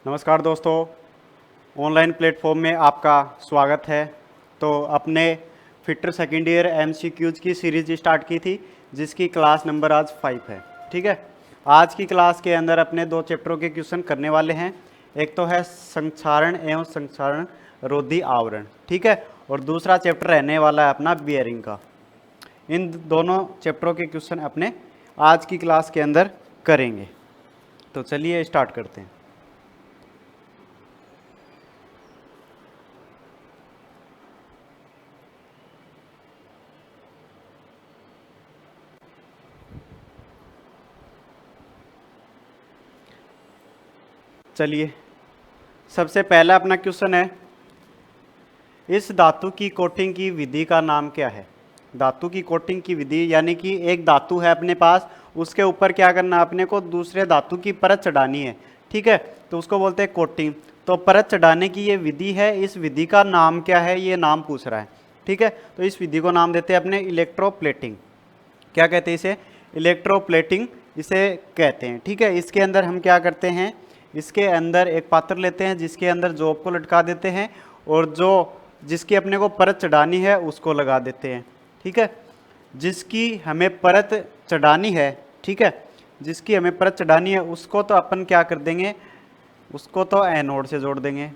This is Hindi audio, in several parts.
नमस्कार दोस्तों, ऑनलाइन प्लेटफॉर्म में आपका स्वागत है। तो अपने फिटर सेकेंड ईयर एमसीक्यूज की सीरीज स्टार्ट की थी, जिसकी क्लास नंबर आज 5 है। ठीक है, आज की क्लास के अंदर अपने 2 चैप्टरों के क्वेश्चन करने वाले हैं। एक तो है संक्षारण एवं संक्षारण रोधी आवरण, ठीक है, और दूसरा चैप्टर रहने वाला है अपना बियरिंग का। इन दोनों चैप्टरों के क्वेश्चन अपने आज की क्लास के अंदर करेंगे। तो चलिए स्टार्ट करते हैं। चलिए, सबसे पहला अपना क्वेश्चन है, इस धातु की कोटिंग की विधि का नाम क्या है। धातु की कोटिंग की विधि यानी कि एक धातु है अपने पास, उसके ऊपर क्या करना, अपने को दूसरे धातु की परत चढ़ानी है। ठीक है, तो उसको बोलते हैं कोटिंग। तो परत चढ़ाने की ये विधि है, इस विधि का नाम क्या है, ये नाम पूछ रहा है। ठीक है, तो इस विधि को नाम देते हैं अपने इलेक्ट्रोप्लेटिंग। क्या कहते हैं इसे? इलेक्ट्रोप्लेटिंग इसे कहते हैं। ठीक है, इसके अंदर हम क्या करते हैं, इसके अंदर एक पात्र लेते हैं, जिसके अंदर जॉब को लटका देते हैं और जो जिसकी अपने को परत चढ़ानी है उसको लगा देते हैं। ठीक है, जिसकी हमें परत चढ़ानी है, ठीक है, जिसकी हमें परत चढ़ानी है उसको तो अपन क्या कर देंगे, उसको तो एनोड से जोड़ देंगे,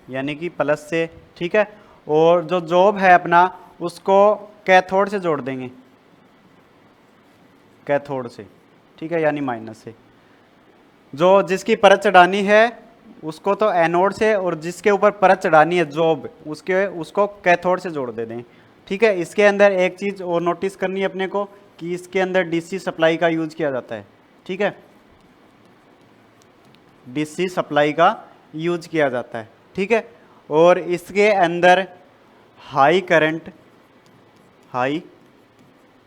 यानी कि प्लस से। ठीक है, और जो जॉब है अपना उसको कैथोड से जोड़ देंगे, कैथोड से। ठीक है, यानी माइनस से। जो जिसकी परत चढ़ानी है उसको तो एनोड से, और जिसके ऊपर परत चढ़ानी है जॉब उसको कैथोड से जोड़ दे दें। ठीक है, इसके अंदर एक चीज़ और नोटिस करनी है अपने को कि इसके अंदर डीसी सप्लाई का यूज किया जाता है। ठीक है, डीसी सप्लाई का यूज किया जाता है। ठीक है, और इसके अंदर हाई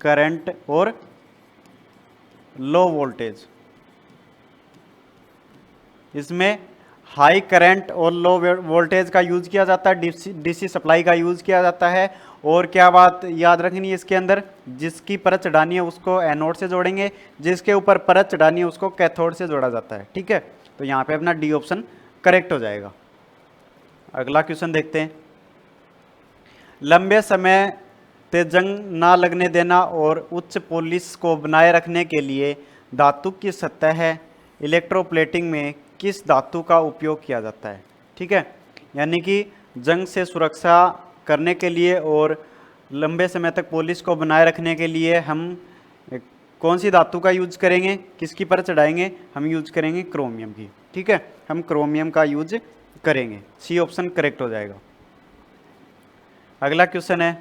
करंट और लो वोल्टेज, इसमें हाई करंट और लो वोल्टेज का यूज किया जाता है, डीसी सप्लाई का यूज किया जाता है। और क्या बात याद रखनी है इसके अंदर, जिसकी परत चढ़ानी है उसको एनोड से जोड़ेंगे, जिसके ऊपर परत चढ़ानी है उसको कैथोड से जोड़ा जाता है। ठीक है, तो यहाँ पे अपना डी ऑप्शन करेक्ट हो जाएगा। अगला क्वेश्चन देखते हैं, लंबे समय ते जंग ना लगने देना और उच्च पॉलिश को बनाए रखने के लिए धातु की सतह इलेक्ट्रोप्लेटिंग में किस धातु का उपयोग किया जाता है। ठीक है, यानी कि जंग से सुरक्षा करने के लिए और लंबे समय तक पॉलिश को बनाए रखने के लिए हम कौन सी धातु का यूज करेंगे, किसकी पर चढ़ाएंगे, हम यूज करेंगे क्रोमियम की। ठीक है, हम क्रोमियम का यूज करेंगे। सी ऑप्शन करेक्ट हो जाएगा। अगला क्वेश्चन है,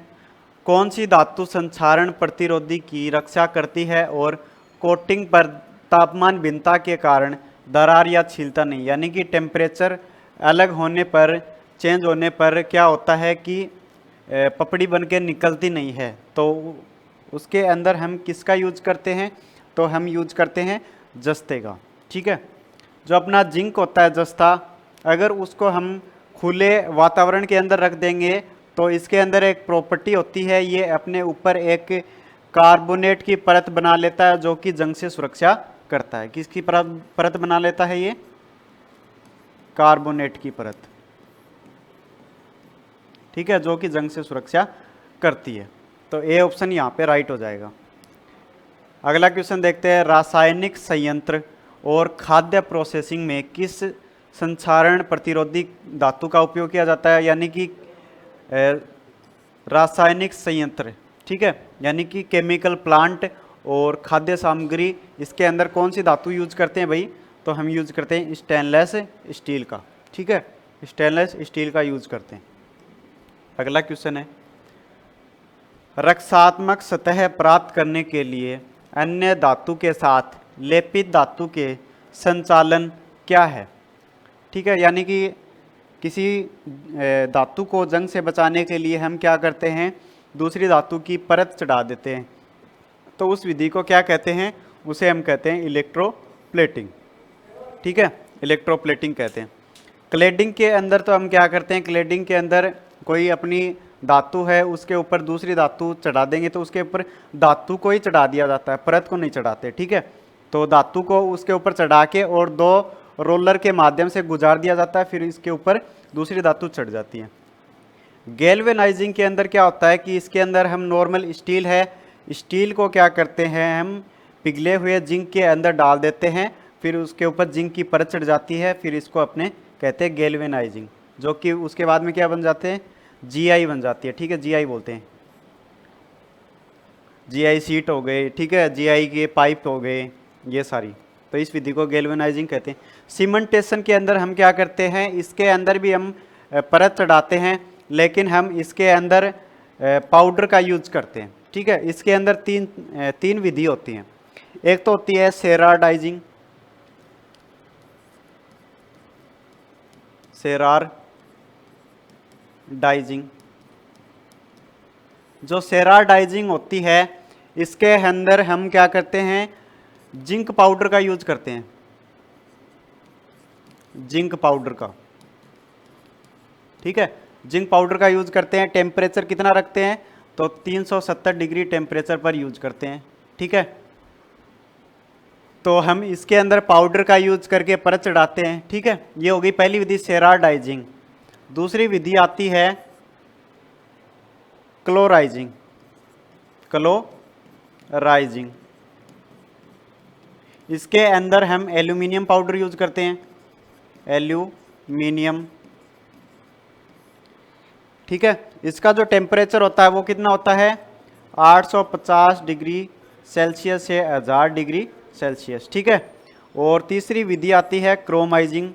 कौन सी धातु संक्षारण प्रतिरोधी की रक्षा करती है और कोटिंग पर तापमान भिन्नता के कारण दरार या छीलता नहीं, यानी कि टेम्परेचर अलग होने पर, चेंज होने पर क्या होता है कि पपड़ी बन के निकलती नहीं है। तो उसके अंदर हम किसका यूज करते हैं, तो हम यूज करते हैं जस्ते का। ठीक है, जो अपना जिंक होता है जस्ता, अगर उसको हम खुले वातावरण के अंदर रख देंगे तो इसके अंदर एक प्रॉपर्टी होती है, ये अपने ऊपर एक कार्बोनेट की परत बना लेता है जो कि जंग से सुरक्षा करता है। किसकी परत बना लेता है ये? कार्बोनेट की परत। ठीक है, जो कि जंग से सुरक्षा करती है। तो ए ऑप्शन यहाँ पे राइट हो जाएगा। अगला क्वेश्चन देखते हैं, रासायनिक संयंत्र और खाद्य प्रोसेसिंग में किस संक्षारण प्रतिरोधी धातु का उपयोग किया जाता है, यानी कि रासायनिक संयंत्र। ठीक है, यानी कि केमिकल प्लांट और खाद्य सामग्री, इसके अंदर कौन सी धातु यूज करते हैं भाई, तो हम यूज करते हैं स्टेनलेस स्टील का। ठीक है, स्टेनलेस स्टील का यूज करते हैं। अगला क्वेश्चन है, रक्षात्मक सतह प्राप्त करने के लिए अन्य धातु के साथ लेपित धातु के संचालन क्या है। ठीक है, यानी कि किसी धातु को जंग से बचाने के लिए हम क्या करते हैं, दूसरी धातु की परत चढ़ा देते हैं। तो उस विधि को क्या कहते हैं, उसे हम कहते हैं इलेक्ट्रोप्लेटिंग। ठीक है, इलेक्ट्रोप्लेटिंग कहते हैं। क्लेडिंग के अंदर तो हम क्या करते हैं, क्लेडिंग के अंदर कोई अपनी धातु है उसके ऊपर दूसरी धातु चढ़ा देंगे तो उसके ऊपर धातु को ही चढ़ा दिया जाता है, परत को नहीं चढ़ाते। ठीक है, तो धातु को उसके ऊपर चढ़ा के और दो रोलर के माध्यम से गुजार दिया जाता है, फिर इसके ऊपर दूसरी धातु चढ़ जाती है। गैल्वेनाइजिंग के अंदर क्या होता है कि इसके अंदर हम नॉर्मल स्टील है, स्टील को क्या करते हैं हम पिघले हुए जिंक के अंदर डाल देते हैं, फिर उसके ऊपर जिंक की परत चढ़ जाती है, फिर इसको अपने कहते हैं गैल्वेनाइजिंग, जो कि उसके बाद में क्या बन जाते हैं, जीआई बन जाती है। ठीक है, जीआई बोलते हैं, जीआई सीट हो गए, ठीक है, जीआई के पाइप हो गए, ये सारी, तो इस विधि को गैल्वेनाइजिंग कहते हैं। सीमेंटेशन के अंदर हम क्या करते हैं, इसके अंदर भी हम परत चढ़ाते हैं, लेकिन हम इसके अंदर पाउडर का यूज करते हैं। ठीक है, इसके अंदर तीन विधि होती हैं। एक तो होती है सेराडाइजिंग, सेरार डाइजिंग। जो सेराडाइजिंग होती है, इसके अंदर हम क्या करते हैं, जिंक पाउडर का यूज करते हैं, जिंक पाउडर का। ठीक है, जिंक पाउडर का यूज करते हैं। टेम्परेचर कितना रखते हैं, तो 370 डिग्री टेम्परेचर पर यूज करते हैं। ठीक है, तो हम इसके अंदर पाउडर का यूज करके परत चढ़ाते हैं। ठीक है, ये होगी पहली विधि सेराडाइजिंग। दूसरी विधि आती है क्लोराइजिंग, क्लोराइजिंग। इसके अंदर हम एल्यूमिनियम पाउडर यूज करते हैं, एल्यूमिनियम। ठीक है, इसका जो टेम्परेचर होता है वो कितना होता है, 850 डिग्री सेल्सियस से 1000 डिग्री सेल्सियस। ठीक है, और तीसरी विधि आती है क्रोमाइजिंग,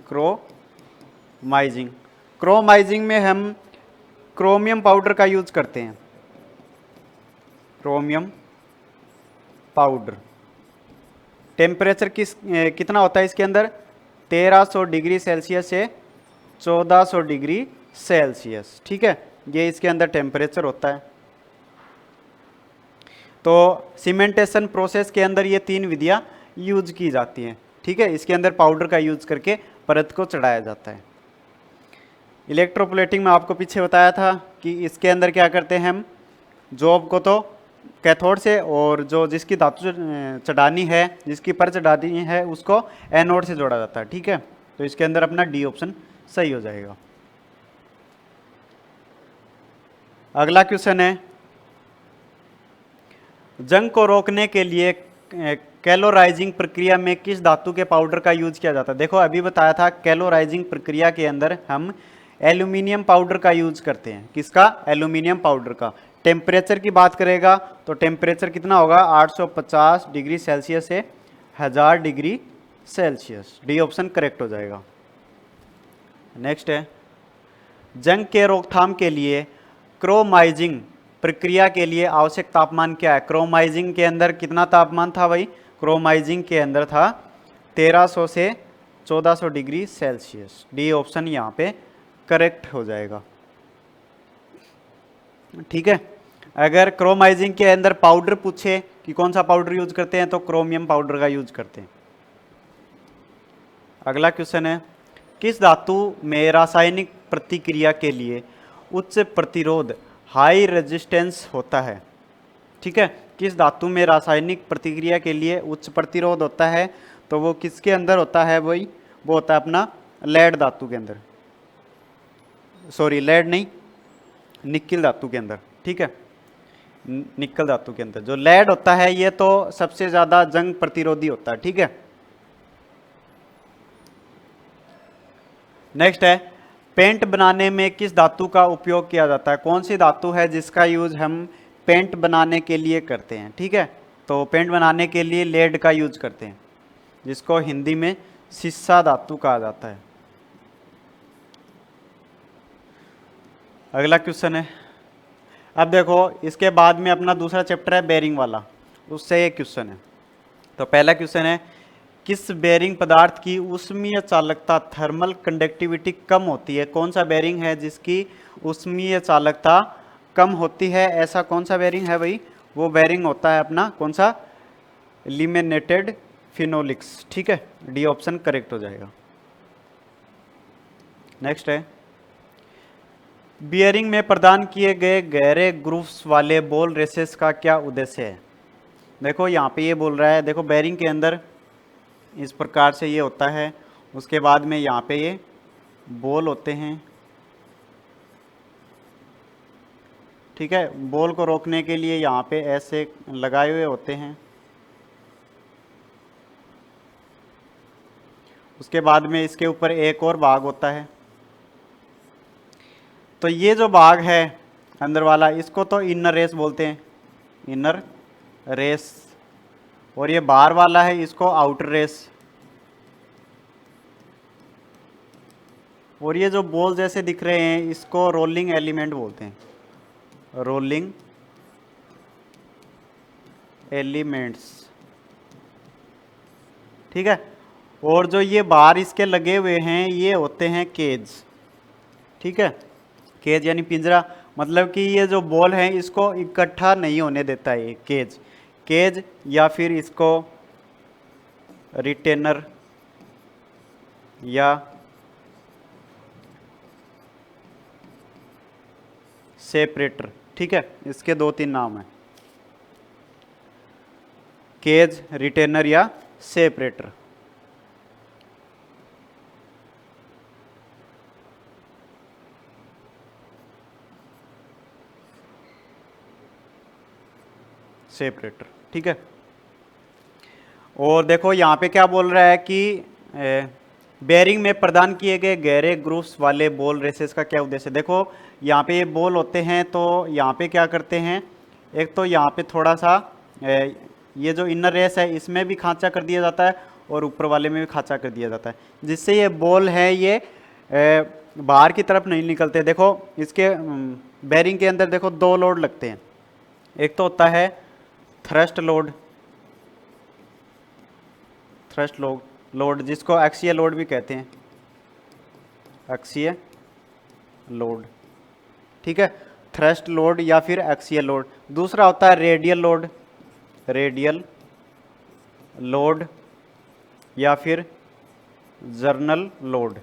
क्रोमाइजिंग। क्रोमाइजिंग में हम क्रोमियम पाउडर का यूज करते हैं, क्रोमियम पाउडर। टेम्परेचर कितना होता है इसके अंदर, 1300 डिग्री सेल्सियस से 1400 डिग्री सेल्सियस। ठीक है, ये इसके अंदर टेम्परेचर होता है। तो सीमेंटेशन प्रोसेस के अंदर ये तीन विधियां यूज की जाती हैं। ठीक है, इसके अंदर पाउडर का यूज करके परत को चढ़ाया जाता है। इलेक्ट्रोप्लेटिंग में आपको पीछे बताया था कि इसके अंदर क्या करते हैं हम, जॉब को तो कैथोड से, और जो जिसकी धातु चढ़ानी है, जिसकी परत चढ़ानी है, उसको एनोड से जोड़ा जाता है। ठीक है, तो इसके अंदर अपना डी ऑप्शन सही हो जाएगा। अगला क्वेश्चन है, जंग को रोकने के लिए कैलोराइजिंग प्रक्रिया में किस धातु के पाउडर का यूज किया जाता है। देखो अभी बताया था, कैलोराइजिंग प्रक्रिया के अंदर हम एल्यूमिनियम पाउडर का यूज करते हैं। किसका, एल्यूमिनियम पाउडर का। टेम्परेचर की बात करेगा तो टेम्परेचर कितना होगा, 850 डिग्री सेल्सियस से 1000 degree Celsius. D option correct हो जाएगा। नेक्स्ट है, जंग के रोकथाम के लिए क्रोमाइजिंग प्रक्रिया के लिए आवश्यक तापमान क्या है। क्रोमाइजिंग के अंदर कितना तापमान था भाई, क्रोमाइजिंग के अंदर था 1300 से 1400 डिग्री सेल्सियस। डी ऑप्शन यहाँ पे करेक्ट हो जाएगा। ठीक है, अगर क्रोमाइजिंग के अंदर पाउडर पूछे कि कौन सा पाउडर यूज करते हैं, तो क्रोमियम पाउडर का यूज करते हैं। अगला क्वेश्चन है, किस धातु में रासायनिक प्रतिक्रिया के लिए उच्च प्रतिरोध हाई रेजिस्टेंस होता है। ठीक है, किस धातु में रासायनिक प्रतिक्रिया के लिए उच्च प्रतिरोध होता है, तो वो किसके अंदर होता है भाई, वो होता है अपना लेड धातु के अंदर, सॉरी लेड नहीं, निक्ल धातु के अंदर। ठीक है, निक्ल धातु के अंदर जो लेड होता है, ये तो सबसे ज्यादा जंग प्रतिरोधी होता है। ठीक है, नेक्स्ट है, पेंट बनाने में किस धातु का उपयोग किया जाता है। कौन सी धातु है जिसका यूज हम पेंट बनाने के लिए करते हैं। ठीक है, तो पेंट बनाने के लिए लेड का यूज करते हैं, जिसको हिंदी में सीसा धातु कहा जाता है। अगला क्वेश्चन है, अब देखो इसके बाद में अपना दूसरा चैप्टर है बेरिंग वाला, उससे एक क्वेश्चन है। तो पहला क्वेश्चन है, किस बेरिंग पदार्थ की ऊष्मीय चालकता थर्मल कंडक्टिविटी कम होती है। कौन सा बेरिंग है जिसकी ऊष्मीय चालकता कम होती है, ऐसा कौन सा बेरिंग है भाई, वो बेरिंग होता है अपना कौन सा, लिमिनेटेड फिनोलिक्स। ठीक है, डी ऑप्शन करेक्ट हो जाएगा। नेक्स्ट है, बियरिंग में प्रदान किए गए गहरे ग्रूव्स वाले बॉल रेसेस का क्या उद्देश्य है। देखो यहाँ पे ये बोल रहा है, देखो बेरिंग के अंदर इस प्रकार से ये होता है। उसके बाद में यहाँ पे ये बॉल होते हैं, ठीक है। बॉल को रोकने के लिए यहाँ पे ऐसे लगाए हुए होते हैं। उसके बाद में इसके ऊपर एक और भाग होता है। तो ये जो भाग है अंदर वाला, इसको तो इनर रेस बोलते हैं, इनर रेस। और ये बाहर वाला है, इसको आउटर रेस। और ये जो बॉल जैसे दिख रहे हैं, इसको रोलिंग एलिमेंट बोलते हैं, रोलिंग एलिमेंट्स, ठीक है। और जो ये बाहर इसके लगे हुए हैं, ये होते हैं केज, ठीक है। केज यानी पिंजरा, मतलब कि ये जो बॉल है इसको इकट्ठा नहीं होने देता है ये केज। केज या फिर इसको रिटेनर या सेपरेटर, ठीक है। इसके 2-3 नाम हैं, केज, रिटेनर या सेपरेटर। सेपरेटर, ठीक है। और देखो यहाँ पे क्या बोल रहा है कि बेयरिंग में प्रदान किए गए गहरे ग्रूव्स वाले बॉल रेसेस का क्या उद्देश्य है। देखो यहाँ पे ये बॉल होते हैं, तो यहाँ पे क्या करते हैं, एक तो यहाँ पे थोड़ा सा ये जो इनर रेस है इसमें भी खांचा कर दिया जाता है और ऊपर वाले में भी खांचा कर दिया जाता है, जिससे ये बॉल है ये बाहर की तरफ नहीं निकलते। देखो इसके बेयरिंग के अंदर देखो 2 लोड लगते हैं। एक तो होता है थ्रस्ट लोड, थ्रस्ट लोड जिसको एक्सियल लोड भी कहते हैं, एक्सियल लोड, ठीक है। थ्रस्ट लोड या फिर एक्सियल लोड। दूसरा होता है रेडियल लोड, रेडियल लोड या फिर जर्नल लोड।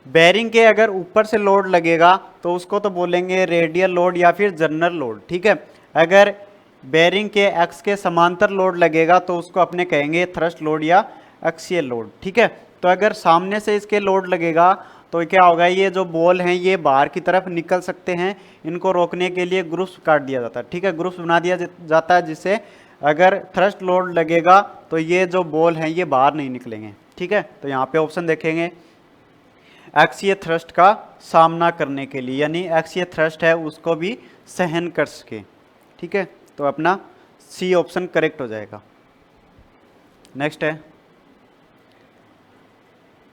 बेयरिंग के अगर ऊपर से लोड लगेगा तो उसको तो बोलेंगे रेडियल लोड या फिर जर्नल लोड, ठीक है। अगर बेयरिंग के एक्स के समांतर लोड लगेगा तो उसको अपने कहेंगे थ्रस्ट लोड या एक्सियल लोड, ठीक है। तो अगर सामने से इसके लोड लगेगा तो क्या होगा, ये जो बॉल हैं ये बाहर की तरफ निकल सकते हैं। इनको रोकने के लिए ग्रुप्स काट दिया जाता है, ठीक है, ग्रुप्स बना दिया जाता है, जिससे अगर थ्रस्ट लोड लगेगा तो ये जो बॉल हैं ये बाहर नहीं निकलेंगे, ठीक है। तो यहाँ पे ऑप्शन देखेंगे एक्सीय थ्रस्ट का सामना करने के लिए, यानी एक्सीय थ्रस्ट है उसको भी सहन कर सके, ठीक है। तो अपना सी ऑप्शन करेक्ट हो जाएगा। नेक्स्ट है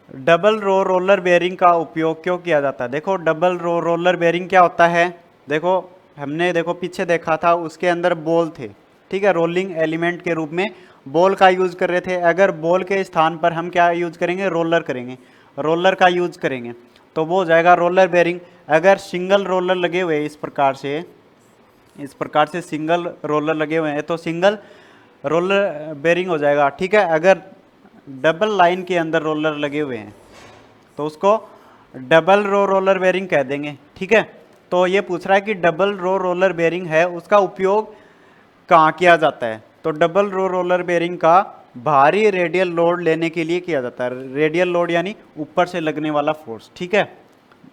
डबल रो रोलर बेयरिंग का उपयोग क्यों किया जाता है। देखो डबल रो रोलर बेयरिंग क्या होता है, देखो हमने देखो पीछे देखा था उसके अंदर बॉल थे, ठीक है, रोलिंग एलिमेंट के रूप में बॉल का यूज कर रहे थे। अगर बॉल के स्थान पर हम क्या यूज करेंगे, रोलर करेंगे, रोलर का यूज करेंगे तो वो हो जाएगा रोलर बेयरिंग। अगर सिंगल रोलर लगे हुए इस प्रकार से सिंगल रोलर लगे हुए हैं तो सिंगल रोलर बेयरिंग हो जाएगा, ठीक है। अगर डबल लाइन के अंदर रोलर लगे हुए हैं तो उसको डबल रो रोलर बेयरिंग कह देंगे, ठीक है। तो ये पूछ रहा है कि डबल रो रोलर बेयरिंग है उसका उपयोग कहाँ किया जाता है। तो डबल रो रोलर बेयरिंग का भारी रेडियल लोड लेने के लिए किया जाता है। रेडियल लोड यानी ऊपर से लगने वाला फोर्स, ठीक है,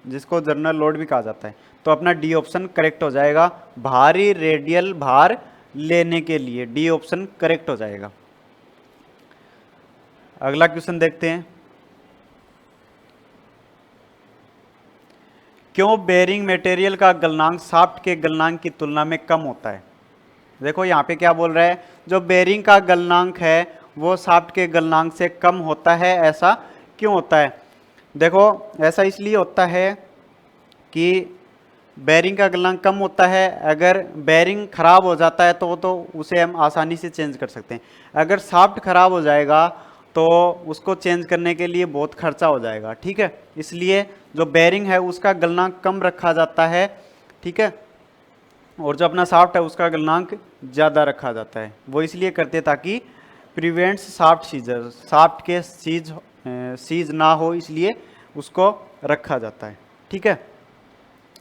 जिसको जर्नल लोड भी कहा जाता है। तो अपना डी ऑप्शन करेक्ट हो जाएगा, भारी रेडियल भार लेने के लिए डी ऑप्शन करेक्ट हो जाएगा। अगला क्वेश्चन देखते हैं, क्यों बेयरिंग मटेरियल का गलनांक शाफ्ट के गलनांक की तुलना में कम होता है। देखो यहाँ पे क्या बोल रहा है, जो बेयरिंग का गलनांक है वो शाफ्ट के गलनांक से कम होता है, ऐसा क्यों होता है। देखो ऐसा इसलिए होता है कि बेयरिंग का गलनांक कम होता है, अगर बेयरिंग खराब हो जाता है तो उसे हम आसानी से चेंज कर सकते हैं। अगर शाफ्ट खराब हो जाएगा तो उसको चेंज करने के लिए बहुत खर्चा हो जाएगा, ठीक है। इसलिए जो बेयरिंग है उसका गलनांक कम रखा जाता है, ठीक है, और जो अपना शाफ्ट है उसका गलनांक ज़्यादा रखा जाता है। वो इसलिए करते ताकि प्रिवेंट्स शाफ्ट सीजर, शाफ्ट के सीज ना हो, इसलिए उसको रखा जाता है, ठीक है।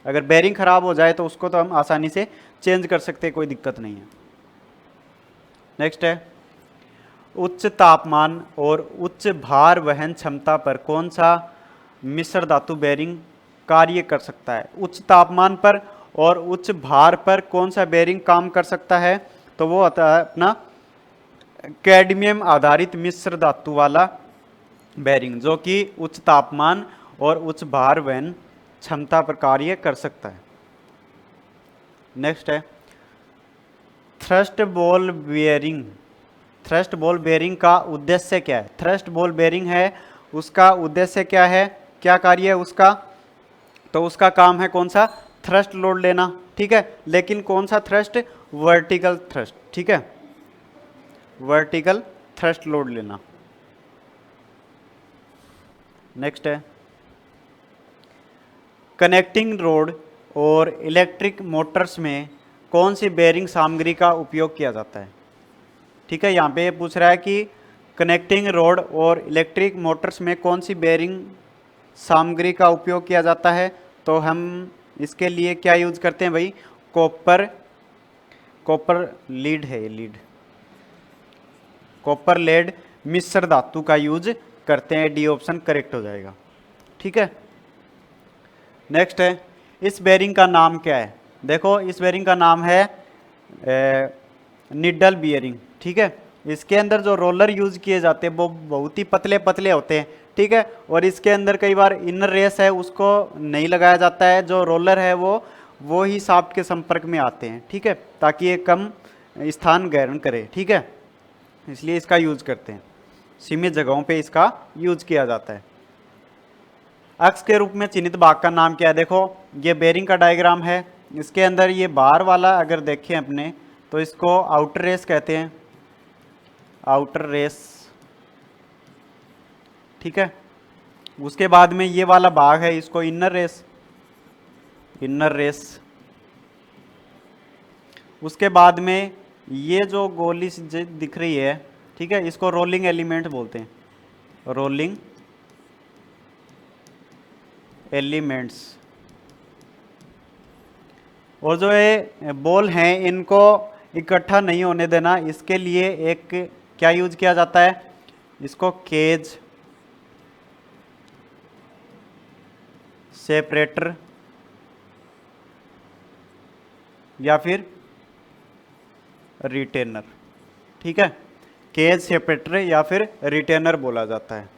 अगर बेयरिंग खराब हो जाए तो उसको तो हम आसानी से चेंज कर सकते हैं, कोई दिक्कत नहीं है। नेक्स्ट है उच्च तापमान और उच्च भार वहन क्षमता पर कौन सा मिश्र धातु बेरिंग कार्य कर सकता है? उच्च तापमान पर और उच्च भार पर कौन सा बेरिंग काम कर सकता है? तो वो होता है अपना कैडमियम आधारित मिश्र धातु वाला बेरिंग, जो कि उच्च तापमान और उच्च भार वहन क्षमता पर कार्य कर सकता है। नेक्स्ट है thrust ball bearing. Thrust ball bearing का उद्देश्य क्या है? थ्रस्ट बॉल बेयरिंग है, उसका उद्देश्य क्या है, क्या कार्य है उसका? तो उसका काम है कौन सा? थ्रस्ट लोड लेना, ठीक है। लेकिन कौन सा थ्रस्ट? वर्टिकल थ्रस्ट, ठीक है, वर्टिकल थ्रस्ट लोड लेना। नेक्स्ट है कनेक्टिंग रोड और इलेक्ट्रिक मोटर्स में कौन सी बेयरिंग सामग्री का उपयोग किया जाता है? ठीक है, यहाँ पे पूछ रहा है कि कनेक्टिंग रोड और इलेक्ट्रिक मोटर्स में कौन सी बेयरिंग सामग्री का उपयोग किया जाता है? तो हम इसके लिए क्या यूज करते हैं भाई? कॉपर लीड है, ये लीड कॉपर लेड मिश्र धातु का यूज करते हैं। डी ऑप्शन करेक्ट हो जाएगा, ठीक है। नेक्स्ट है इस बेयरिंग का नाम क्या है? देखो इस बेयरिंग का नाम है निडल बेयरिंग, ठीक है। इसके अंदर जो रोलर यूज किए जाते हैं वो बहुत ही पतले पतले होते हैं, ठीक है। और इसके अंदर कई बार इनर रेस है उसको नहीं लगाया जाता है, जो रोलर है वो ही शाफ्ट के संपर्क में आते हैं, ठीक है, ताकि ये कम स्थान ग्रहण करे, ठीक है। इसलिए इसका यूज करते हैं, सीमित जगहों पे इसका यूज किया जाता है। अक्ष के रूप में चिन्हित भाग का नाम क्या है? देखो ये बेयरिंग का डायग्राम है, इसके अंदर ये बाहर वाला अगर देखें अपने तो इसको आउटर रेस कहते हैं, आउटर रेस, ठीक है। उसके बाद में ये वाला भाग है इसको इनर रेस, इनर रेस। उसके बाद में ये जो गोली दिख रही है, ठीक है, इसको रोलिंग एलिमेंट बोलते हैं, रोलिंग एलिमेंट्स। और जो ये बॉल हैं इनको इकट्ठा नहीं होने देना, इसके लिए एक क्या यूज किया जाता है? इसको केज सेपरेटर या फिर रिटेनर, ठीक है, केज सेपरेटर या फिर रिटेनर बोला जाता है।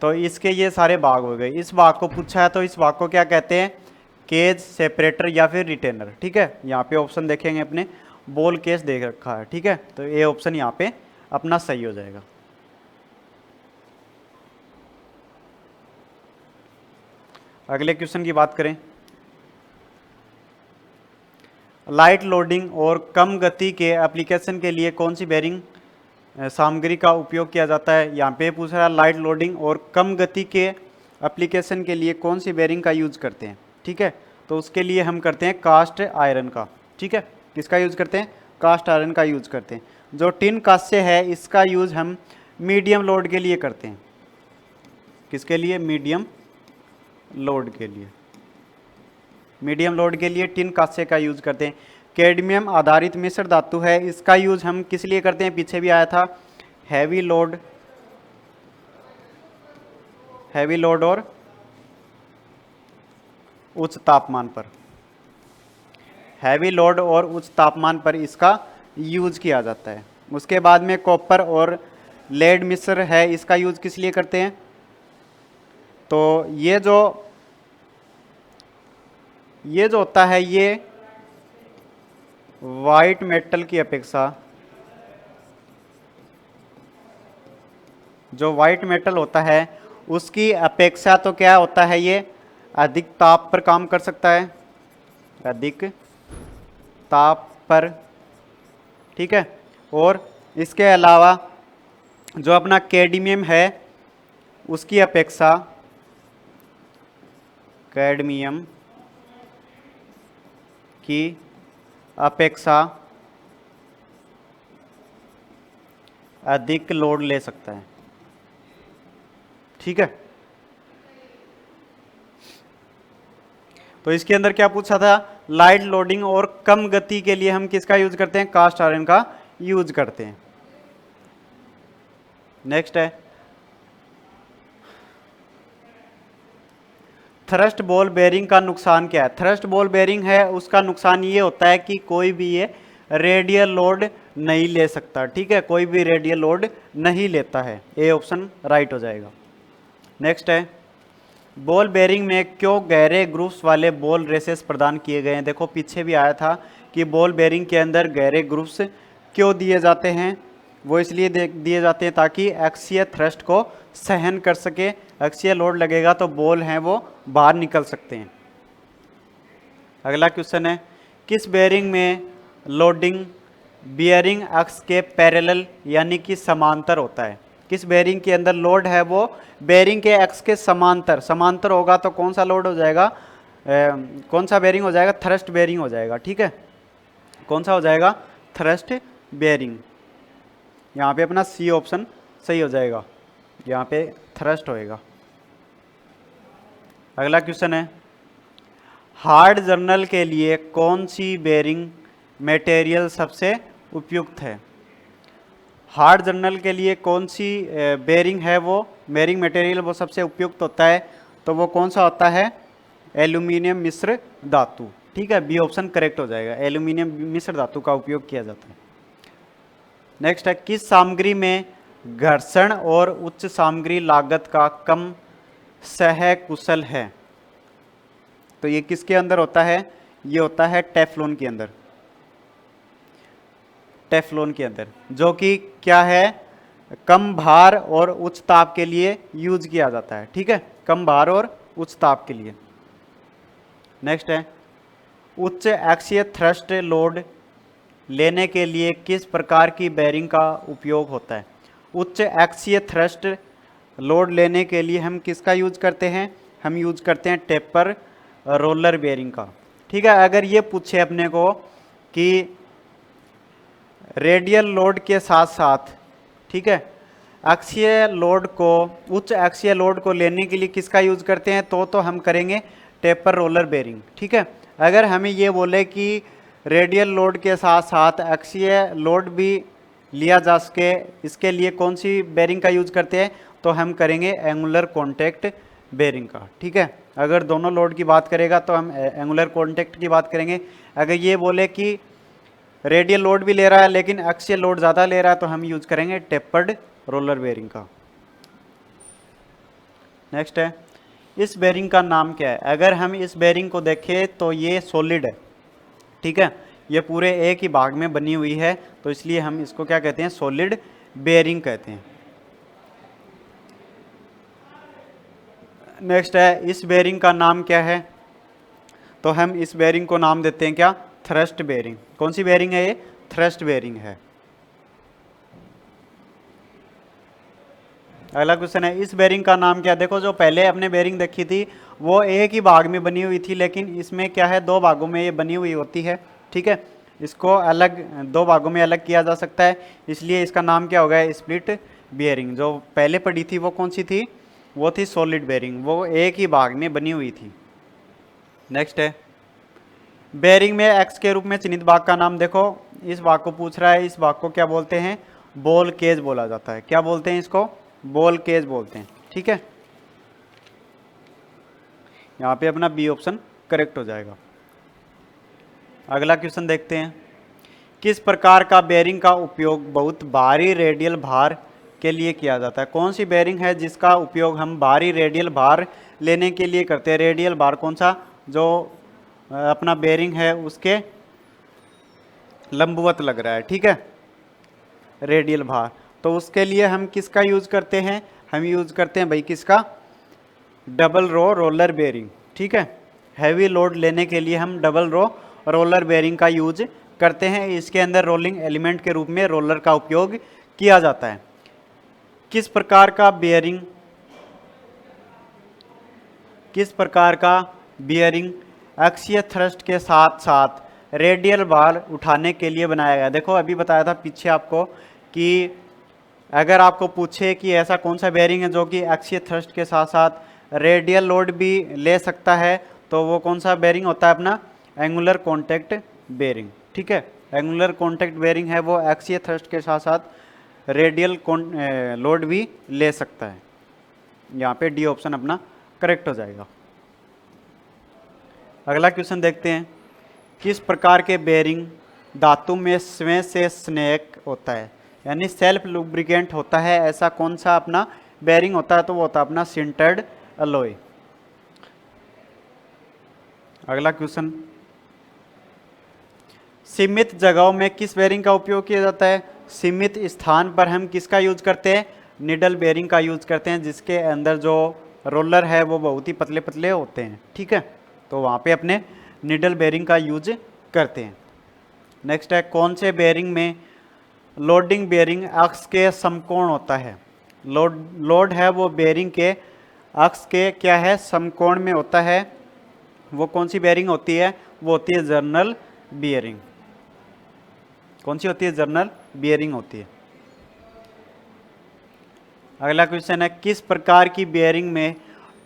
तो इसके ये सारे भाग हो गए। इस भाग को पूछा है तो इस भाग को क्या कहते हैं? केज सेपरेटर या फिर रिटेनर, ठीक है। यहाँ पे ऑप्शन देखेंगे अपने बॉल केस देख रखा है, ठीक है, तो ये ऑप्शन यहाँ पे अपना सही हो जाएगा। अगले क्वेश्चन की बात करें, लाइट लोडिंग और कम गति के एप्लीकेशन के लिए कौन सी बेयरिंग सामग्री का उपयोग किया जाता है? यहाँ पे पूछ रहा है लाइट लोडिंग और कम गति के एप्लीकेशन के लिए कौन सी बेयरिंग का यूज करते हैं, ठीक है। तो उसके लिए हम करते हैं कास्ट आयरन का, ठीक है। किसका यूज करते हैं? कास्ट आयरन का यूज करते हैं। जो टिन कांस्य है इसका यूज हम मीडियम लोड के लिए करते हैं। किसके लिए? मीडियम लोड के लिए, मीडियम लोड के लिए टिन कांस्य का यूज करते हैं। कैडमियम आधारित मिश्र धातु है, इसका यूज हम किस लिए करते हैं? पीछे भी आया था, हैवी लोड, हैवी लोड और उच्च तापमान पर, हैवी लोड और उच्च तापमान पर इसका यूज किया जाता है। उसके बाद में कॉपर और लेड मिश्र है, इसका यूज किस लिए करते हैं? तो ये जो होता है ये वाइट मेटल की अपेक्षा, जो वाइट मेटल होता है उसकी अपेक्षा तो क्या होता है, ये अधिक ताप पर काम कर सकता है, अधिक ताप पर, ठीक है। और इसके अलावा जो अपना कैडमियम है उसकी अपेक्षा, कैडमियम की अपेक्षा अधिक लोड ले सकता है, ठीक है। तो इसके अंदर क्या पूछा था? लाइट लोडिंग और कम गति के लिए हम किसका यूज करते हैं? कास्ट आयरन का यूज करते हैं। नेक्स्ट है थ्रस्ट बॉल बेरिंग का नुकसान क्या है। थ्रस्ट बॉल बेरिंग है उसका नुकसान ये होता है कि कोई भी ये रेडियल लोड नहीं ले सकता, ठीक है, कोई भी रेडियल लोड नहीं लेता है। ए ऑप्शन राइट हो जाएगा। नेक्स्ट है बॉल बेरिंग में क्यों गहरे ग्रूव्स वाले बॉल रेसेस प्रदान किए गए हैं। देखो पीछे भी आया था कि बॉल बेरिंग के अंदर गहरे ग्रूव्स क्यों दिए जाते हैं। वो इसलिए दिए जाते हैं ताकि एक्सीय थ्रस्ट को सहन कर सके। एक्सीय लोड लगेगा तो बॉल हैं वो बाहर निकल सकते हैं। अगला क्वेश्चन है किस बेरिंग में लोडिंग बियरिंग एक्स के पैरेलल यानी कि समांतर होता है। किस बेरिंग के अंदर लोड है वो बेरिंग के एक्स के समांतर समांतर होगा तो कौन सा लोड हो जाएगा, कौन सा बेरिंग हो जाएगा, थ्रस्ट बेरिंग हो जाएगा, ठीक है। कौन सा हो जाएगा, थ्रस्ट बेरिंग। यहाँ पे अपना सी ऑप्शन सही हो जाएगा, यहाँ पे थ्रस्ट होएगा। अगला क्वेश्चन है हार्ड जर्नल के लिए कौन सी बेरिंग मटेरियल सबसे उपयुक्त है। हार्ड जर्नल के लिए कौन सी बेरिंग है वो बेरिंग मटेरियल वो सबसे उपयुक्त होता है, तो वो कौन सा होता है, एल्यूमिनियम मिश्र धातु, ठीक है। बी ऑप्शन करेक्ट हो जाएगा, एल्यूमिनियम मिश्र धातु का उपयोग किया जाता है। नेक्स्ट है किस सामग्री में घर्षण और उच्च सामग्री लागत का कम सह कुशल है। तो ये किसके अंदर होता है, ये होता है टेफ्लॉन के अंदर। टेफ्लॉन के अंदर जो कि क्या है, कम भार और उच्च ताप के लिए यूज किया जाता है, ठीक है, कम भार और उच्च ताप के लिए। नेक्स्ट है उच्च एक्सीय थ्रस्ट लोड लेने के लिए किस प्रकार की बेरिंग का उपयोग होता है। उच्च एक्सीय थ्रस्ट लोड लेने के लिए हम किसका यूज करते हैं, हम यूज करते हैं टेपर रोलर बेरिंग का, ठीक है। अगर ये पूछे अपने को कि रेडियल लोड के साथ साथ, ठीक है, अक्षीय लोड को उच्च अक्षीय लोड को लेने के लिए किसका यूज करते हैं, तो हम करेंगे टेपर रोलर बेरिंग, ठीक है। अगर हमें ये बोले कि रेडियल लोड के साथ साथ अक्षीय लोड भी लिया जा सके, इसके लिए कौन सी बेरिंग का यूज करते हैं, तो हम करेंगे एंगुलर कॉन्टैक्ट बेरिंग का, ठीक है। अगर दोनों लोड की बात करेगा तो हम एंगुलर कॉन्टैक्ट की बात करेंगे। अगर ये बोले कि रेडियल लोड भी ले रहा है लेकिन अक्षीय लोड ज़्यादा ले रहा है तो हम यूज करेंगे टेपर्ड रोलर बेरिंग का। नेक्स्ट है इस बेरिंग का नाम क्या है। अगर हम इस बेरिंग को देखें तो ये सॉलिड है, ठीक है, ये पूरे एक ही भाग में बनी हुई है, तो इसलिए हम इसको क्या कहते हैं, सॉलिड बेरिंग कहते हैं। नेक्स्ट है इस बेरिंग का नाम क्या है, तो हम इस बेरिंग को नाम देते हैं क्या, थ्रस्ट बेरिंग। कौन सी बेरिंग है ये, थ्रस्ट बेरिंग है। अगला क्वेश्चन है इस बेरिंग का नाम क्या। देखो जो पहले अपने बेरिंग देखी थी वो एक ही भाग में बनी हुई थी, लेकिन इसमें क्या है, दो भागों में ये बनी हुई होती है, ठीक है। इसको अलग दो भागों में अलग किया जा सकता है, इसलिए इसका नाम क्या हो गया, स्प्लिट बेरिंग। जो पहले पड़ी थी वो कौन सी थी, वो थी सॉलिड बेरिंग, वो एक ही भाग में बनी हुई थी। नेक्स्ट है बेरिंग में एक्स के रूप में चिन्हित भाग का नाम। देखो इस भाग को पूछ रहा है, इस भाग को क्या बोलते हैं, बॉल केज बोला जाता है। क्या बोलते हैं इसको, बॉल केज बोलते हैं, ठीक है। यहाँ पे अपना बी ऑप्शन करेक्ट हो जाएगा। अगला क्वेश्चन देखते हैं किस प्रकार का बेरिंग का उपयोग बहुत भारी रेडियल भार के लिए किया जाता है। कौन सी बेरिंग है जिसका उपयोग हम भारी रेडियल भार लेने के लिए करते हैं। रेडियल भार कौन सा, जो अपना बेरिंग है उसके लंबवत लग रहा है, ठीक है, रेडियल भार, तो उसके लिए हम किसका यूज करते हैं, हम यूज करते हैं भाई किसका, डबल रो रोलर बेरिंग, ठीक है। हैवी लोड लेने के लिए हम डबल रो रोलर बेरिंग का यूज करते हैं। इसके अंदर रोलिंग एलिमेंट के रूप में रोलर का उपयोग किया जाता है। किस प्रकार का बियरिंग अक्षीय थ्रस्ट के साथ साथ रेडियल भार उठाने के लिए बनाया गया। देखो अभी बताया था पीछे आपको कि अगर आपको पूछे कि ऐसा कौन सा बेरिंग है जो कि अक्षीय थ्रस्ट के साथ साथ रेडियल लोड भी ले सकता है, तो वो कौन सा बेरिंग होता है, अपना एंगुलर कॉन्टैक्ट बेरिंग, ठीक है। एंगुलर कॉन्टैक्ट बेरिंग है वो अक्षीय थ्रस्ट के साथ साथ रेडियल लोड भी ले सकता है। यहाँ पे डी ऑप्शन अपना करेक्ट हो जाएगा। अगला क्वेश्चन देखते हैं, किस प्रकार के बेरिंग धातु में स्वयं से स्नेक होता है, यानी सेल्फ लुब्रिकेंट होता है, ऐसा कौन सा अपना बेरिंग होता है? तो वो होता है अपना सिंटर्ड अलॉय। अगला क्वेश्चन, सीमित जगहों में किस बेरिंग का उपयोग किया जाता है? सीमित स्थान पर हम किसका यूज करते हैं? निडल बेरिंग का यूज करते हैं, जिसके अंदर जो रोलर है वो बहुत ही पतले पतले होते हैं, ठीक है, तो वहाँ पे अपने निडल बेरिंग का यूज करते हैं। नेक्स्ट है, कौन से बेरिंग में लोडिंग बेरिंग अक्ष के समकोण होता है? लोड है वो बेरिंग के अक्ष के क्या है, समकोण में होता है। वो कौन सी बेरिंग होती है? वो होती है जर्नल बियरिंग। कौन सी होती है? जर्नल बियरिंग होती है। अगला क्वेश्चन है, किस प्रकार की बियरिंग में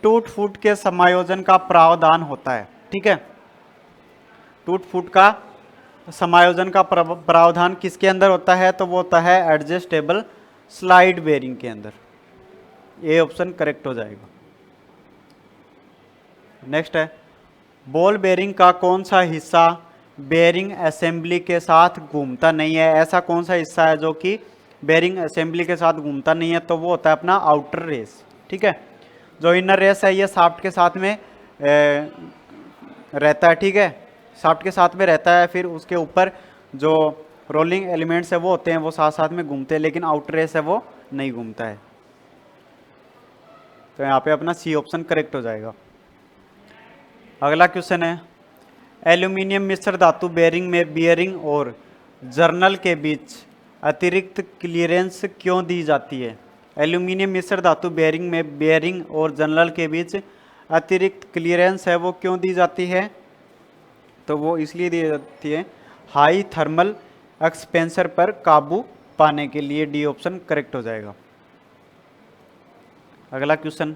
टूट फूट के समायोजन का प्रावधान होता है? ठीक है, टूट फूट का समायोजन का प्रावधान किसके अंदर होता है? तो वो होता है एडजस्टेबल स्लाइड बेरिंग के अंदर। ए ऑप्शन करेक्ट हो जाएगा। नेक्स्ट है, बॉल बेरिंग का कौन सा हिस्सा बेरिंग असेंबली के साथ घूमता नहीं है? ऐसा कौन सा हिस्सा है जो कि बेरिंग असेंबली के साथ घूमता नहीं है? तो वो होता है अपना आउटर रेस। ठीक है, जो इनर रेस है ये शाफ्ट के साथ में रहता है, ठीक है, शाफ्ट के साथ में रहता है, फिर उसके ऊपर जो रोलिंग एलिमेंट्स है वो होते हैं, वो साथ साथ में घूमते हैं, लेकिन आउटर रेस है वो नहीं घूमता है। तो यहाँ पे अपना सी ऑप्शन करेक्ट हो जाएगा। अगला क्वेश्चन है, एल्यूमिनियम मिश्र धातु बेरिंग में बियरिंग और जर्नल के बीच अतिरिक्त क्लियरेंस क्यों दी जाती है? एल्यूमिनियम मिश्र धातु बेरिंग में बियरिंग और जर्नल के बीच अतिरिक्त क्लियरेंस है वो क्यों दी जाती है? तो वो इसलिए दी जाती है हाई थर्मल एक्सपेंसर पर काबू पाने के लिए। डी ऑप्शन करेक्ट हो जाएगा। अगला क्वेश्चन,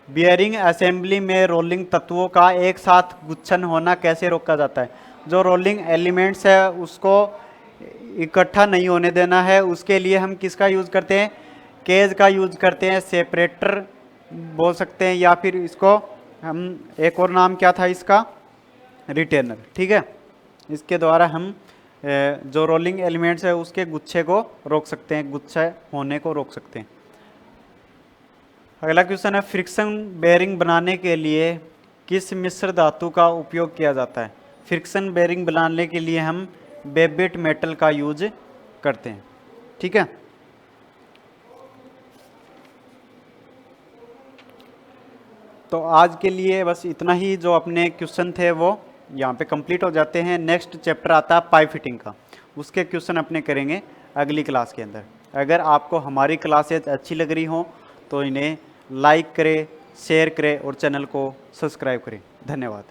बियरिंग असेंबली में रोलिंग तत्वों का एक साथ गुच्छन होना कैसे रोका जाता है? जो रोलिंग एलिमेंट्स है उसको इकट्ठा नहीं होने देना है, उसके लिए हम किसका यूज करते हैं? केज का यूज करते हैं, सेपरेटर बोल सकते हैं, या फिर इसको हम एक और नाम क्या था इसका, रिटेनर। ठीक है, इसके द्वारा हम जो रोलिंग एलिमेंट्स है उसके गुच्छे को रोक सकते हैं, गुच्छा होने को रोक सकते हैं। अगला क्वेश्चन है, फ्रिक्शन बेरिंग बनाने के लिए किस मिश्र धातु का उपयोग किया जाता है? फ्रिक्शन बेरिंग बनाने के लिए हम बेबिट मेटल का यूज करते हैं। ठीक है, तो आज के लिए बस इतना ही, जो अपने क्वेश्चन थे वो यहाँ पे कंप्लीट हो जाते हैं। नेक्स्ट चैप्टर आता है पाइप फिटिंग का, उसके क्वेश्चन अपने करेंगे अगली क्लास के अंदर। अगर आपको हमारी क्लासेज अच्छी लग रही हो तो इन्हें लाइक करें, शेयर करें और चैनल को सब्सक्राइब करें। धन्यवाद।